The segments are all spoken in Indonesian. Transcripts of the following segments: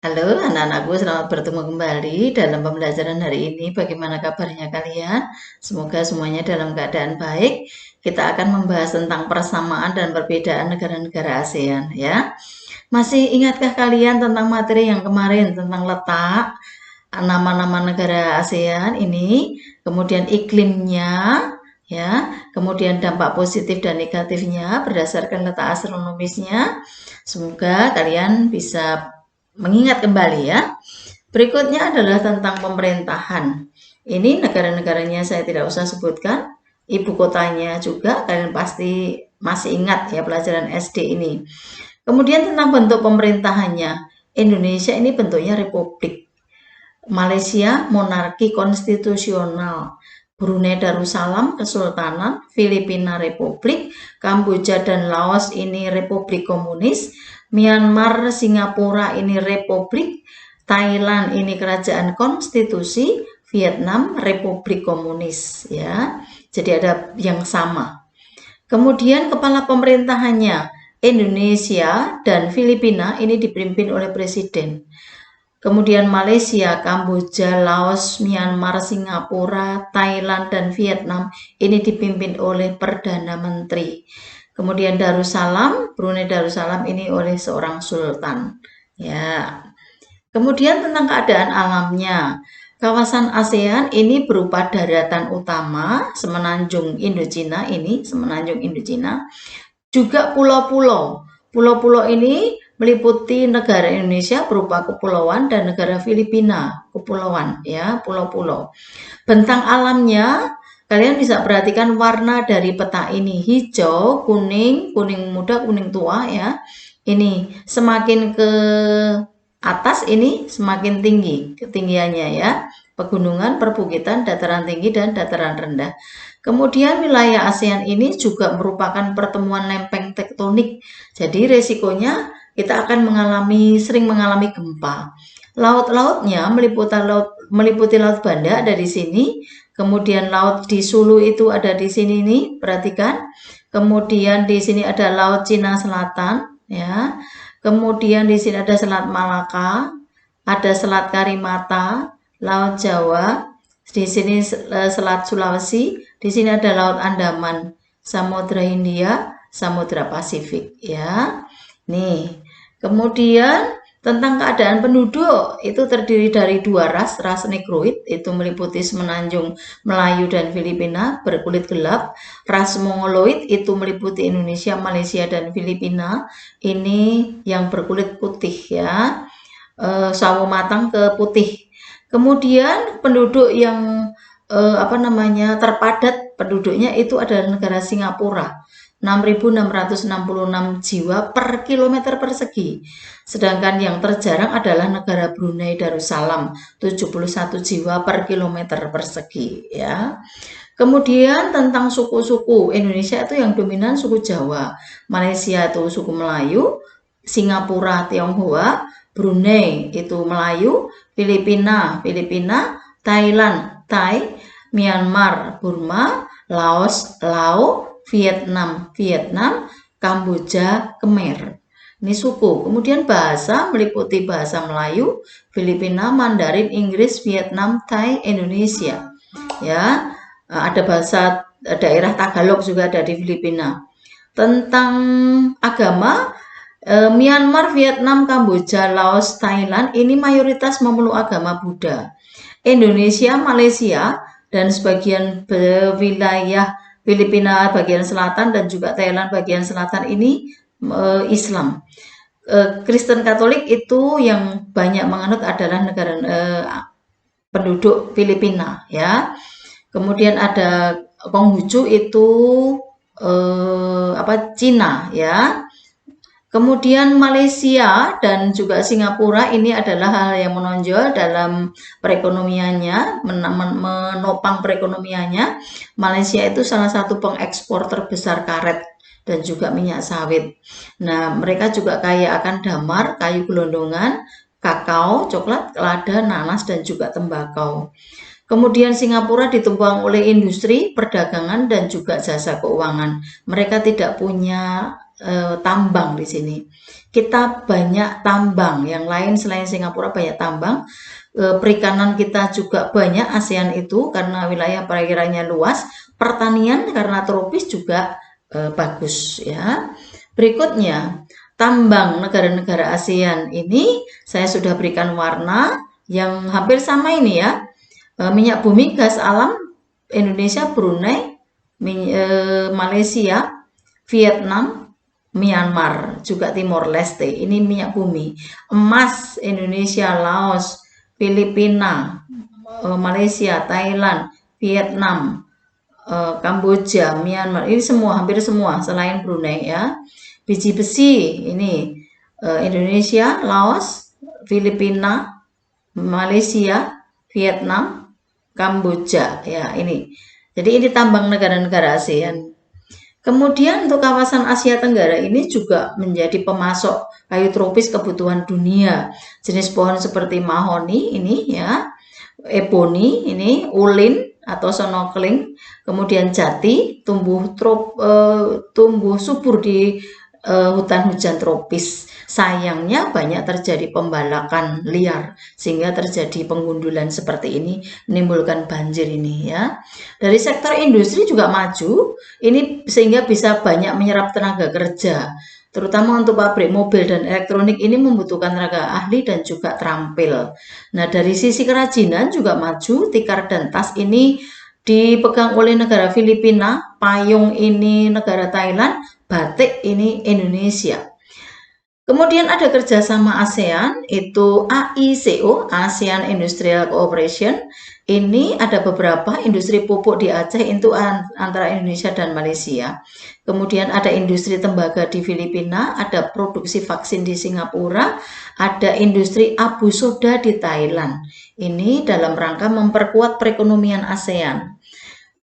Halo anak-anakku, selamat bertemu kembali dalam pembelajaran hari ini. Bagaimana kabarnya kalian? Semoga semuanya dalam keadaan baik. Kita akan membahas tentang persamaan dan perbedaan negara-negara ASEAN ya. Masih ingatkah kalian tentang materi yang kemarin tentang letak nama-nama negara ASEAN ini, kemudian iklimnya ya, kemudian dampak positif dan negatifnya berdasarkan letak astronomisnya. Semoga kalian bisa mengingat kembali ya. Berikutnya adalah tentang pemerintahan. Ini negara-negaranya saya tidak usah sebutkan. Ibu kotanya juga kalian pasti masih ingat ya pelajaran SD ini. Kemudian tentang bentuk pemerintahannya. Indonesia ini bentuknya republik. Malaysia monarki konstitusional. Brunei Darussalam Kesultanan, Filipina Republik, Kamboja dan Laos ini Republik Komunis, Myanmar, Singapura ini Republik, Thailand ini Kerajaan Konstitusi, Vietnam Republik Komunis ya. Jadi ada yang sama. Kemudian kepala pemerintahannya Indonesia dan Filipina ini dipimpin oleh presiden. Kemudian Malaysia, Kamboja, Laos, Myanmar, Singapura, Thailand, dan Vietnam ini dipimpin oleh Perdana Menteri. Kemudian Darussalam, Brunei Darussalam ini oleh seorang sultan. Ya. Kemudian tentang keadaan alamnya. Kawasan ASEAN ini berupa daratan utama, semenanjung Indochina ini, semenanjung Indochina. Juga pulau-pulau. Pulau-pulau ini meliputi negara Indonesia berupa kepulauan dan negara Filipina, kepulauan ya, pulau-pulau. Bentang alamnya kalian bisa perhatikan warna dari peta ini, hijau, kuning, kuning muda, kuning tua ya. Ini semakin ke atas ini semakin tinggi ketinggiannya ya. Pegunungan, perbukitan, dataran tinggi dan dataran rendah. Kemudian wilayah ASEAN ini juga merupakan pertemuan lempeng tektonik. Jadi resikonya kita akan sering mengalami gempa. Laut-lautnya meliputi laut Banda ada di sini. Kemudian laut di Sulu itu ada di sini nih, perhatikan. Kemudian di sini ada laut Cina Selatan ya. Kemudian di sini ada Selat Malaka, ada Selat Karimata, Laut Jawa, di sini Selat Sulawesi, di sini ada Laut Andaman, Samudra Hindia, Samudra Pasifik ya. Nih, kemudian tentang keadaan penduduk itu terdiri dari dua ras Negroid itu meliputi semenanjung Melayu dan Filipina berkulit gelap, ras Mongoloid itu meliputi Indonesia, Malaysia dan Filipina ini yang berkulit putih ya, sawo matang ke putih. Kemudian penduduk yang terpadat penduduknya itu adalah negara Singapura. 6.666 jiwa per kilometer persegi. Sedangkan yang terjarang adalah negara Brunei Darussalam, 71 jiwa per kilometer persegi ya. Kemudian tentang suku-suku, Indonesia itu yang dominan suku Jawa, Malaysia itu suku Melayu, Singapura Tionghoa, Brunei itu Melayu, Filipina, Thailand, Thai, Myanmar, Burma, Laos, Lao, Vietnam, Kamboja, Khmer. Ini suku. Kemudian bahasa meliputi bahasa Melayu, Filipina, Mandarin, Inggris, Vietnam, Thai, Indonesia. Ya, ada bahasa daerah Tagalog juga ada di Filipina. Tentang agama, Myanmar, Vietnam, Kamboja, Laos, Thailand ini mayoritas memeluk agama Buddha. Indonesia, Malaysia, dan sebagian wilayah Filipina bagian selatan dan juga Thailand bagian selatan ini Islam. Kristen Katolik itu yang banyak menganut adalah negara penduduk Filipina ya. Kemudian ada Konghucu itu Cina ya. Kemudian Malaysia dan juga Singapura ini adalah hal yang menonjol dalam perekonomiannya, menopang perekonomiannya. Malaysia itu salah satu pengekspor terbesar karet dan juga minyak sawit. Nah, mereka juga kaya akan damar, kayu gelondongan, kakao, coklat, lada, nanas, dan juga tembakau. Kemudian Singapura ditumpangi oleh industri, perdagangan, dan juga jasa keuangan. Mereka tidak punya tambang di sini. Kita banyak tambang, yang lain selain Singapura banyak tambang. Perikanan kita juga banyak ASEAN itu karena wilayah perairannya luas. Pertanian karena tropis juga bagus ya. Berikutnya, tambang negara-negara ASEAN ini saya sudah berikan warna yang hampir sama ini ya. Minyak bumi, gas alam, Indonesia, Brunei, Malaysia, Vietnam, Myanmar, juga Timor Leste. Ini minyak bumi. Emas, Indonesia, Laos, Filipina, Malaysia, Thailand, Vietnam, Kamboja, Myanmar. Ini semua, hampir semua selain Brunei ya. Biji besi, ini Indonesia, Laos, Filipina, Malaysia, Vietnam, Kamboja ya ini. Jadi ini tambang negara-negara ASEAN. Kemudian untuk kawasan Asia Tenggara ini juga menjadi pemasok kayu tropis kebutuhan dunia. Jenis pohon seperti mahoni ini ya, ebony ini, ulin atau sonokling, kemudian jati tumbuh subur di hutan hujan tropis. Sayangnya banyak terjadi pembalakan liar sehingga terjadi penggundulan seperti ini, menimbulkan banjir ini ya. Dari sektor industri juga maju, ini sehingga bisa banyak menyerap tenaga kerja. Terutama untuk pabrik mobil dan elektronik ini membutuhkan tenaga ahli dan juga terampil. Nah, dari sisi kerajinan juga maju, tikar dan tas ini dipegang oleh negara Filipina, payung ini negara Thailand, batik ini Indonesia. Kemudian ada kerjasama ASEAN, itu AICO, ASEAN Industrial Cooperation. Ini ada beberapa industri pupuk di Aceh itu antara Indonesia dan Malaysia. Kemudian ada industri tembaga di Filipina, ada produksi vaksin di Singapura, ada industri abu soda di Thailand. Ini dalam rangka memperkuat perekonomian ASEAN.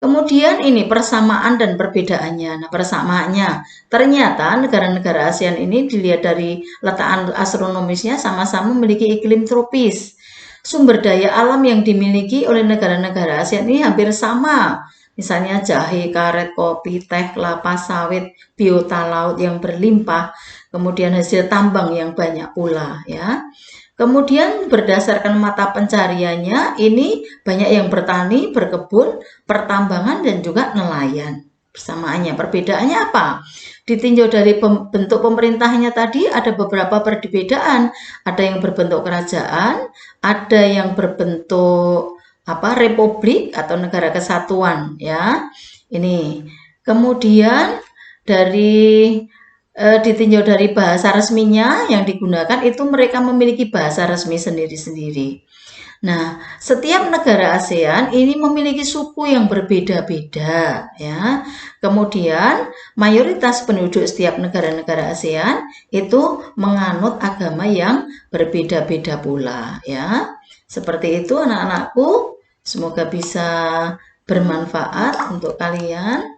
Kemudian ini persamaan dan perbedaannya. Nah, persamaannya ternyata negara-negara ASEAN ini dilihat dari letak astronomisnya sama-sama memiliki iklim tropis. Sumber daya alam yang dimiliki oleh negara-negara ASEAN ini hampir sama. Misalnya jahe, karet, kopi, teh, kelapa sawit, biota laut yang berlimpah, kemudian hasil tambang yang banyak pula ya. Kemudian berdasarkan mata pencariannya, ini banyak yang bertani, berkebun, pertambangan, dan juga nelayan. Persamaannya, perbedaannya apa? Ditinjau dari bentuk pemerintahnya tadi ada beberapa perbedaan. Ada yang berbentuk kerajaan, ada yang berbentuk republik atau negara kesatuan ya. Ini. Kemudian dari ditinjau dari bahasa resminya yang digunakan itu mereka memiliki bahasa resmi sendiri-sendiri. Nah, setiap negara ASEAN ini memiliki suku yang berbeda-beda ya. Kemudian mayoritas penduduk setiap negara-negara ASEAN itu menganut agama yang berbeda-beda pula ya. Seperti itu anak-anakku, semoga bisa bermanfaat untuk kalian.